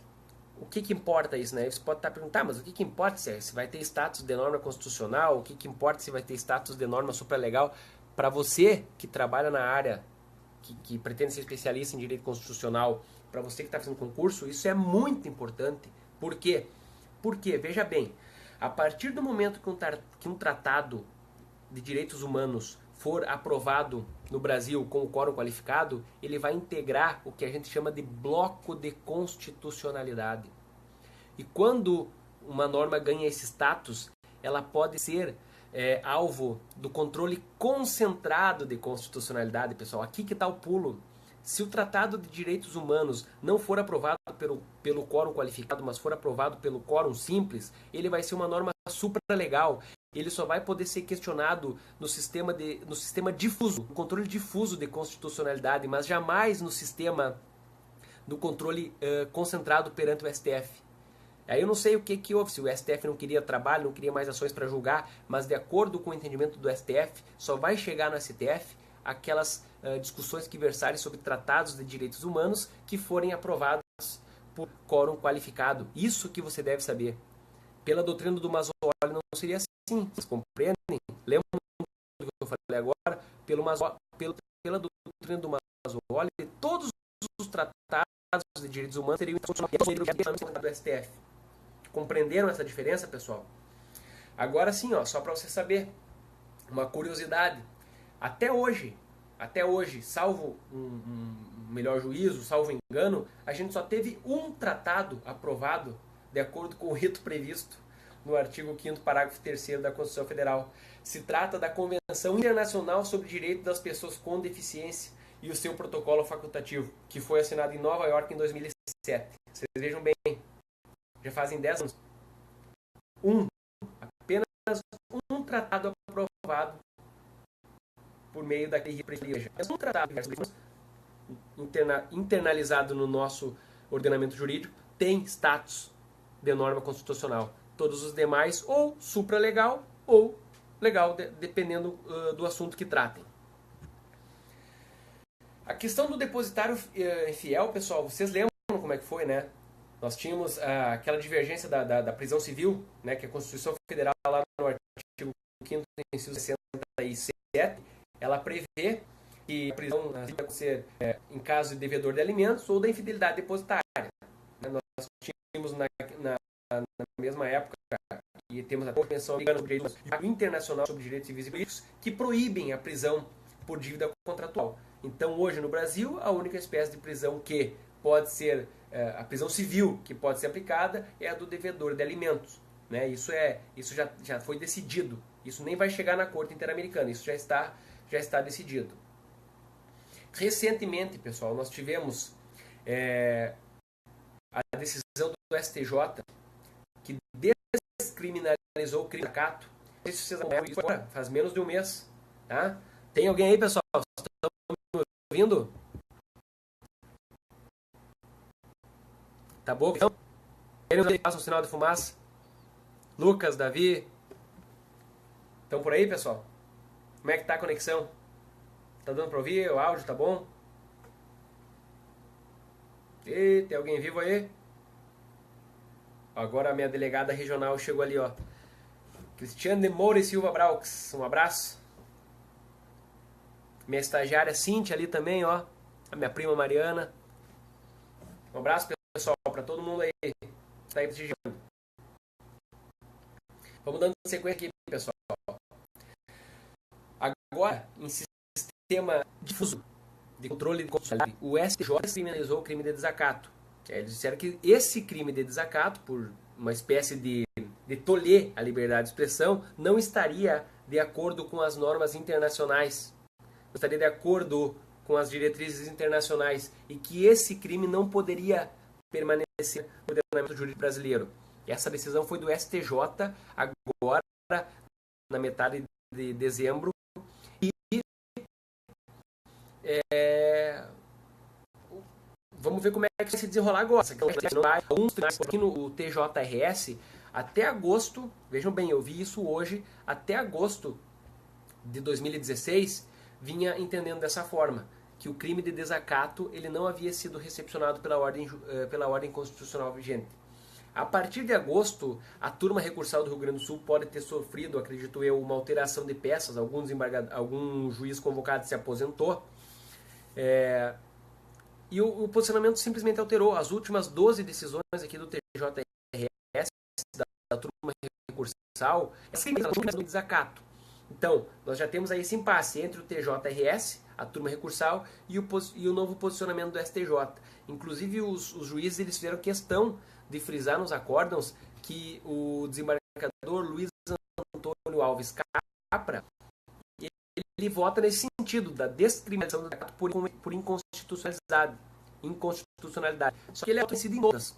o que importa isso, né? Você pode estar perguntando, mas o que importa se vai ter status de norma constitucional? O que importa se vai ter status de norma supralegal? Para você que trabalha na área, que pretende ser especialista em direito constitucional, para você que está fazendo concurso, isso é muito importante. Por quê? Porque, veja bem, a partir do momento que um tratado de direitos humanos for aprovado no Brasil com o quórum qualificado, ele vai integrar o que a gente chama de bloco de constitucionalidade. E quando uma norma ganha esse status, ela pode ser alvo do controle concentrado de constitucionalidade, pessoal. Aqui que está o pulo. Se o Tratado de Direitos Humanos não for aprovado pelo quórum qualificado, mas for aprovado pelo quórum simples, ele vai ser uma norma supralegal. Ele só vai poder ser questionado no sistema difuso, no controle difuso de constitucionalidade, mas jamais no sistema do controle concentrado perante o STF. Aí eu não sei o que houve, se o STF não queria trabalho, não queria mais ações para julgar, mas de acordo com o entendimento do STF, só vai chegar no STF aquelas discussões que versarem sobre tratados de direitos humanos que forem aprovados por quórum qualificado. Isso que você deve saber. Pela doutrina do Mazzuoli não seria assim. Vocês compreendem? Lembram do que eu falei agora? Pela doutrina doutrina do Mazzoli, todos os tratados de direitos humanos teriam do STF. Compreenderam essa diferença, pessoal? Agora sim, ó, só para você saber, uma curiosidade. Até hoje, salvo um melhor juízo, salvo engano, a gente só teve um tratado aprovado de acordo com o rito previsto no artigo 5º, parágrafo 3º da Constituição Federal. Se trata da Convenção Internacional sobre o Direito das Pessoas com Deficiência e o seu protocolo facultativo, que foi assinado em Nova York em 2007. Vocês vejam bem, já fazem 10 anos. Apenas um tratado aprovado por meio daquele igreja. Um tratado internalizado no nosso ordenamento jurídico tem status de norma constitucional. Todos os demais ou supralegal ou legal, dependendo do assunto que tratem. A questão do depositário fiel, pessoal, vocês lembram como é que foi, né? Nós tínhamos aquela divergência da prisão civil, né, que a Constituição Federal, lá no artigo 5º, inciso 67, ela prevê que a prisão deve ser em caso de devedor de alimentos ou da infidelidade depositária. Nós tínhamos na mesma época, e temos a Convenção Internacional sobre Direitos Civis e Políticos, que proíbem a prisão por dívida contratual. Então, hoje no Brasil, a única espécie de prisão que pode ser, a prisão civil que pode ser aplicada é a do devedor de alimentos. Né? Isso já foi decidido. Isso nem vai chegar na Corte Interamericana. Isso já está decidido. Recentemente, pessoal, nós tivemos a decisão do STJ que descriminalizou o crime de desacato. Não sei se vocês não isso agora, faz menos de um mês. Tá? Tem alguém aí, pessoal? Estão me ouvindo? Tá bom? Então, querem fazer um sinal de fumaça? Lucas, Davi, estão por aí, pessoal? Como é que tá a conexão? Tá dando para ouvir? O áudio tá bom? E tem alguém vivo aí? Agora a minha delegada regional chegou ali, ó. Cristiane Moura e Silva Braux, um abraço. Minha estagiária Cíntia ali também, ó. A minha prima Mariana. Um abraço, pessoal, para todo mundo aí que está aí prestigiando. Vamos dando sequência aqui, pessoal. Agora, em sistema difuso de controle de constitucionalidade, o STJ criminalizou o crime de desacato. Eles disseram que esse crime de desacato, por uma espécie de tolher a liberdade de expressão, não estaria de acordo com as normas internacionais, não estaria de acordo com as diretrizes internacionais, e que esse crime não poderia permanecer no ordenamento jurídico brasileiro. Essa decisão foi do STJ agora, na metade de dezembro, e vamos ver como é que vai se desenrolar agora. Aqui no TJRS, até agosto, vejam bem, eu vi isso hoje, até agosto de 2016, vinha entendendo dessa forma, que o crime de desacato ele não havia sido recepcionado pela ordem constitucional vigente. A partir de agosto, a turma recursal do Rio Grande do Sul pode ter sofrido, acredito eu, uma alteração de peças, algum juiz convocado se aposentou, e o posicionamento simplesmente alterou. As últimas 12 decisões aqui do TJRS, da turma recursal, é do desacato. Então, nós já temos aí esse impasse entre o TJRS, a turma recursal, e o novo posicionamento do STJ. Inclusive, os juízes eles fizeram questão de frisar nos acórdãos que o desembargador Luiz Antônio Alves Capra, ele vota nesse sentido, da descriminalização do desacato por inconstitucionalidade. Só que ele é conhecido em outras.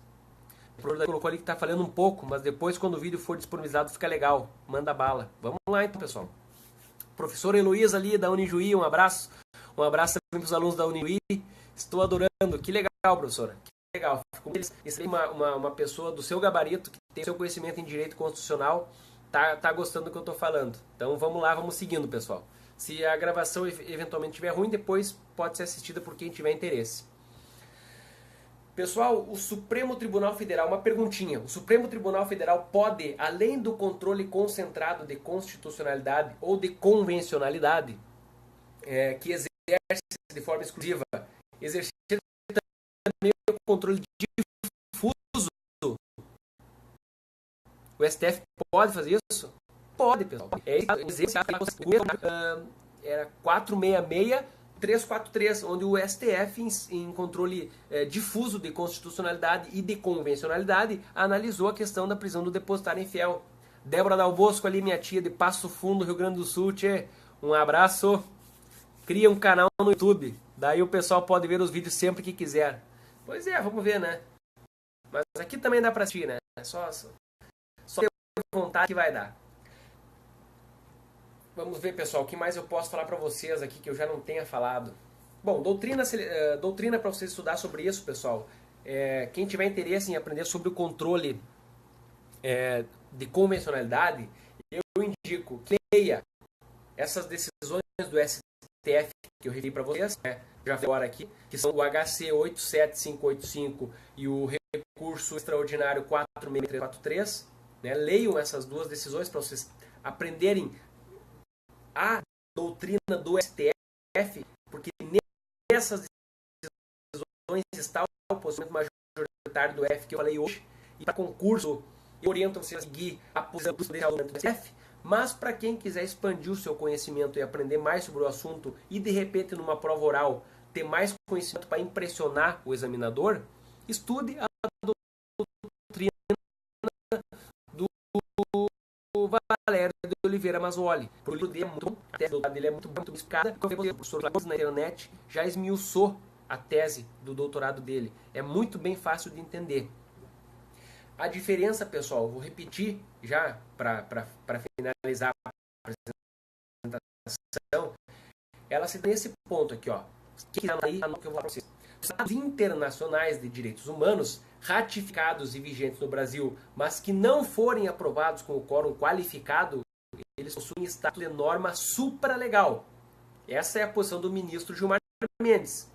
O professor colocou ali que está falhando um pouco, mas depois, quando o vídeo for disponibilizado, fica legal. Manda bala. Vamos lá então, pessoal. Professora Heloísa ali da Unijuí, um abraço. Um abraço também para os alunos da Unijuí. Estou adorando. Que legal, professora. Que legal. Fico feliz. Isso aí, uma pessoa do seu gabarito, que tem seu conhecimento em direito constitucional, tá gostando do que eu estou falando. Então vamos lá, vamos seguindo, pessoal. Se a gravação eventualmente estiver ruim, depois pode ser assistida por quem tiver interesse. Pessoal, o Supremo Tribunal Federal, uma perguntinha. O Supremo Tribunal Federal pode, além do controle concentrado de constitucionalidade ou de convencionalidade, que de forma exclusiva, exercer também o controle difuso. O STF pode fazer isso? Pode, pessoal. Era 466-343, onde o STF, em controle difuso de constitucionalidade e de convencionalidade, analisou a questão da prisão do depositário infiel. Débora Dal Bosco, ali, minha tia de Passo Fundo, Rio Grande do Sul, tchê, um abraço. Cria um canal no YouTube, daí o pessoal pode ver os vídeos sempre que quiser. Pois é, vamos ver, né? Mas aqui também dá pra assistir, né? Só ter vontade que vai dar. Vamos ver, pessoal, o que mais eu posso falar pra vocês aqui que eu já não tenha falado. Bom, doutrina para vocês estudar sobre isso, pessoal. Quem tiver interesse em aprender sobre o controle de convencionalidade, eu indico que leia essas decisões do STF que eu referi para vocês, já agora aqui, que são o HC 87585 e o recurso extraordinário 46343, né? Leiam essas duas decisões para vocês aprenderem a doutrina do STF, porque nessas decisões está o posicionamento majoritário do F que eu falei hoje, e para concurso eu oriento vocês a seguir a posição do STF. Mas para quem quiser expandir o seu conhecimento e aprender mais sobre o assunto e de repente numa prova oral ter mais conhecimento para impressionar o examinador, estude a doutrina do Valério de Oliveira Mazzoli. O livro dele é muito bom, a tese dele é muito explicada. O professor na internet já esmiuçou a tese do doutorado dele. É muito bem fácil de entender. A diferença, pessoal, vou repetir já para finalizar a apresentação, ela se dá nesse ponto aqui, ó. Que eu vou falar para vocês. Os tratados internacionais de direitos humanos, ratificados e vigentes no Brasil, mas que não forem aprovados com o quórum qualificado, eles possuem status de norma supralegal. Essa é a posição do ministro Gilmar Mendes,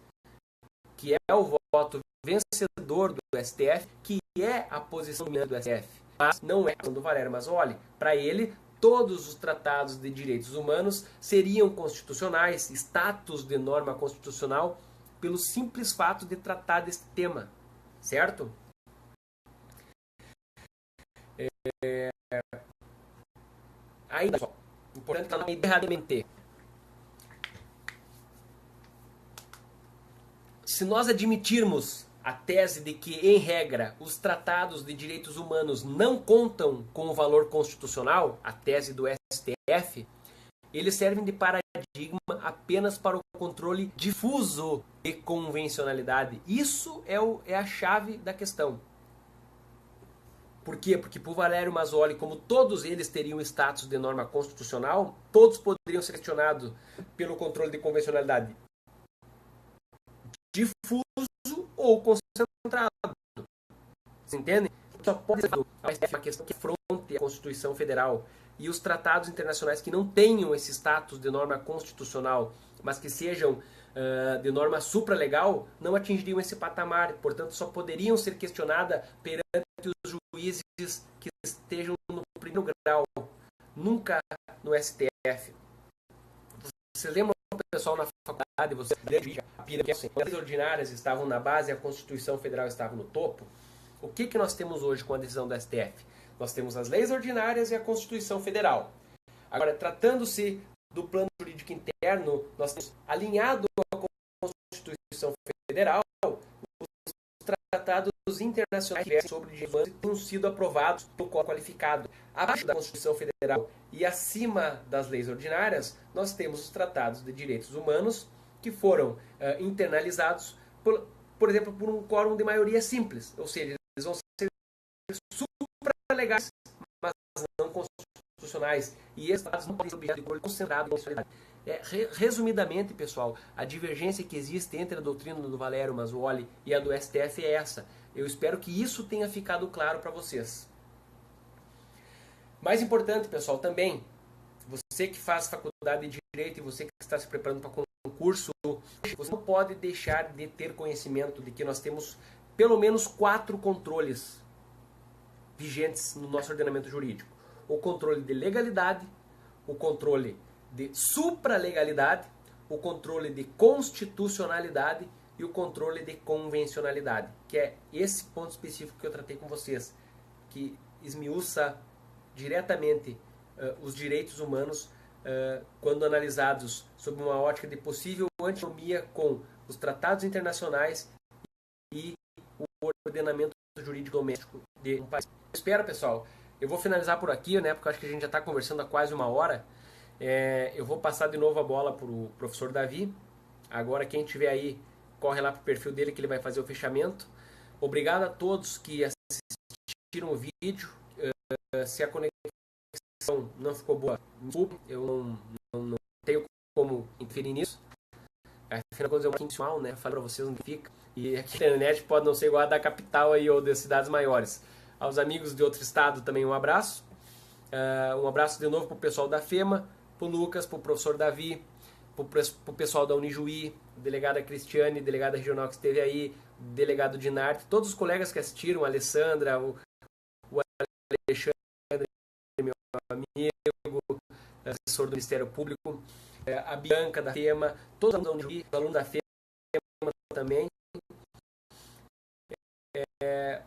que é o voto vencedor do STF, que é a posição do STF, mas não é a posição do Valério Mazzoli. Para ele, todos os tratados de direitos humanos seriam constitucionais, status de norma constitucional, pelo simples fato de tratar desse tema, certo? Ainda só, importante não erradamente. Se nós admitirmos a tese de que, em regra, os tratados de direitos humanos não contam com o valor constitucional, a tese do STF, eles servem de paradigma apenas para o controle difuso de convencionalidade. Isso é a chave da questão. Por quê? Porque por Valério Mazzoli, como todos eles teriam status de norma constitucional, todos poderiam ser questionados pelo controle de convencionalidade difuso ou concentrado. Você entende? Só pode ser uma questão que afronte a Constituição Federal e os tratados internacionais que não tenham esse status de norma constitucional, mas que sejam de norma supralegal, não atingiriam esse patamar. Portanto, só poderiam ser questionadas perante os juízes que estejam no primeiro grau, nunca no STF. Você lembra, pessoal, na faculdade, você as leis ordinárias estavam na base e a Constituição Federal estava no topo? O que nós temos hoje com a decisão do STF? Nós temos as leis ordinárias e a Constituição Federal. Agora, tratando-se do plano jurídico interno, nós temos alinhado à Constituição Federal os tratados internacionais sobre direitos humanos tenham sido aprovados pelo quórum qualificado. Abaixo da Constituição Federal e acima das leis ordinárias, nós temos os tratados de direitos humanos que foram internalizados, por exemplo, por um quórum de maioria simples. Ou seja, eles vão ser supralegais, mas não constitucionais. E esses tratados não podem ser objeto de controle concentrado em constitucionalidade. Resumidamente, pessoal, a divergência que existe entre a doutrina do Valério Mazzoli e a do STF é essa. Eu espero que isso tenha ficado claro para vocês. Mais importante, pessoal, também, você que faz faculdade de Direito e você que está se preparando para concurso, você não pode deixar de ter conhecimento de que nós temos pelo menos 4 controles vigentes no nosso ordenamento jurídico. O controle de legalidade, o controle de supralegalidade, o controle de constitucionalidade e o controle de convencionalidade, que é esse ponto específico que eu tratei com vocês, que esmiuça diretamente os direitos humanos quando analisados sob uma ótica de possível antinomia com os tratados internacionais e o ordenamento jurídico doméstico de um país. Espero, pessoal. Eu vou finalizar por aqui, né? Porque eu acho que a gente já está conversando há quase uma hora. Eu vou passar de novo a bola para o professor Davi. Agora, quem tiver aí, corre lá para o perfil dele que ele vai fazer o fechamento. Obrigado a todos que assistiram o vídeo. Se a conexão não ficou boa, desculpe, eu não tenho como interferir nisso. Afinal de contas, é uma quintal, né? Eu falei para vocês onde fica. E aqui a internet pode não ser igual a da capital aí, ou das cidades maiores. Aos amigos de outro estado também um abraço. Um abraço de novo para o pessoal da FEMA, para o Lucas, para o professor Davi, para o pessoal da Unijuí, delegada Cristiane, delegada regional que esteve aí, delegado Dinarte, todos os colegas que assistiram, a Alessandra, o Alexandre, meu amigo, assessor do Ministério Público, a Bianca da FEMA, todos os alunos da FEMA também.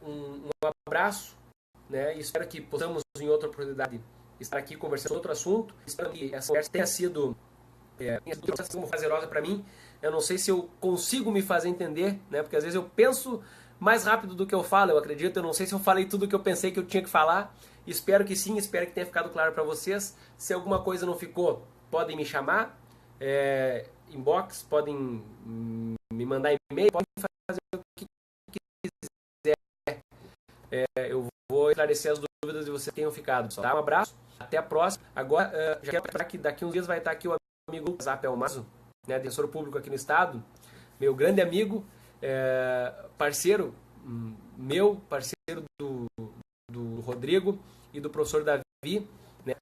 Um abraço, né? E espero que possamos em outra oportunidade estar aqui conversando sobre outro assunto. Espero que essa conversa tenha sido prazerosa para mim. Eu não sei se eu consigo me fazer entender, né? Porque às vezes eu penso mais rápido do que eu falo, eu acredito. Eu não sei se eu falei tudo o que eu pensei que eu tinha que falar. Espero que sim, espero que tenha ficado claro para vocês. Se alguma coisa não ficou, podem me chamar, inbox, podem me mandar e-mail, podem fazer o que quiser. Eu vou esclarecer as dúvidas e vocês tenham ficado. Tá? Um abraço, até a próxima. Agora, já quero lembrar que daqui uns dias vai estar aqui o amigo Apel Mazo, né, defensor público aqui no estado, meu grande amigo, parceiro meu, parceiro do Rodrigo e do professor Davi, né,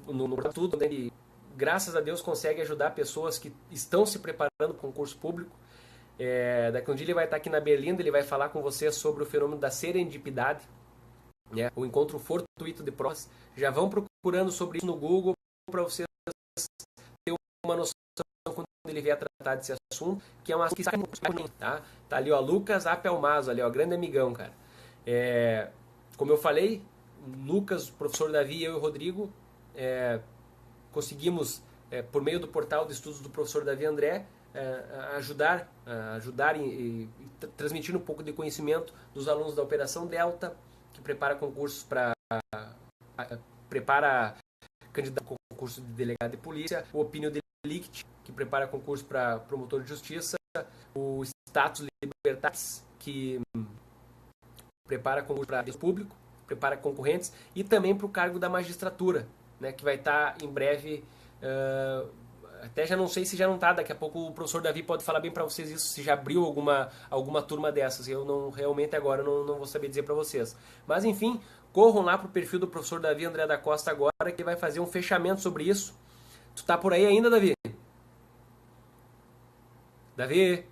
no tudo, né, e graças a Deus consegue ajudar pessoas que estão se preparando para o concurso público. Daqui um dia ele vai estar aqui na Berlinda, ele vai falar com vocês sobre o fenômeno da serendipidade, né, o encontro fortuito de provas. Já vão procurando sobre isso no Google para vocês terem uma noção quando ele vier tratar desse assunto, que é uma que está tá ali, ó, Lucas Apelmazo, ali, ó, grande amigão, cara. Como eu falei, Lucas, o professor Davi, eu e o Rodrigo conseguimos, por meio do portal de estudos do professor Davi André, ajudar e transmitir um pouco de conhecimento dos alunos da Operação Delta, que prepara concursos prepara candidato ao concurso de delegado de polícia, o Opinião Delict, que prepara concurso para promotor de justiça, o Status Libertatis, que prepara concurso para público, prepara concorrentes, e também para o cargo da magistratura, né, que vai estar em breve. Até já não sei se já não está, daqui a pouco o professor Davi pode falar bem para vocês isso, se já abriu alguma turma dessas. Eu não realmente agora não vou saber dizer para vocês. Mas enfim, corram lá pro perfil do professor Davi André da Costa agora, que ele vai fazer um fechamento sobre isso. Tu tá por aí ainda, Davi? Davi?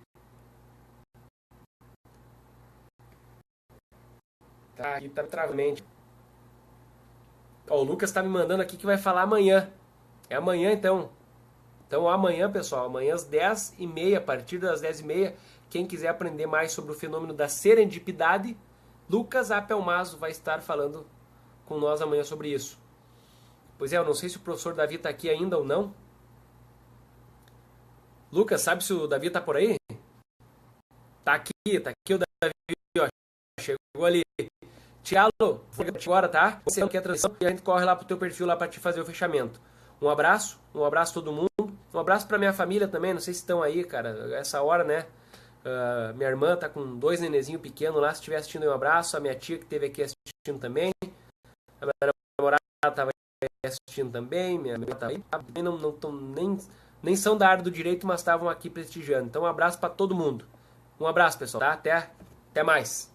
Tá, aqui tá travamente. O Lucas tá me mandando aqui que vai falar amanhã. É amanhã então. Então amanhã, pessoal, amanhã às 10h30, a partir das 10h30, quem quiser aprender mais sobre o fenômeno da serendipidade, Lucas Apelmazo vai estar falando com nós amanhã sobre isso. Pois eu não sei se o professor Davi está aqui ainda ou não. Lucas, sabe se o Davi está por aí? Tá aqui o Davi, ó, chegou ali. Tiago, agora, tá? Você não quer transição e a gente corre lá pro teu perfil lá para te fazer o fechamento. Um abraço a todo mundo. Um abraço pra minha família também, não sei se estão aí, cara, essa hora, né? Minha irmã tá com 2 nenezinhos pequenos lá, se estiver assistindo, um abraço. A minha tia que esteve aqui assistindo também. A minha namorada estava assistindo também, minha mãe estava aí. Nem são da área do direito, mas estavam aqui prestigiando. Então um abraço para todo mundo. Um abraço, pessoal, tá? Até mais.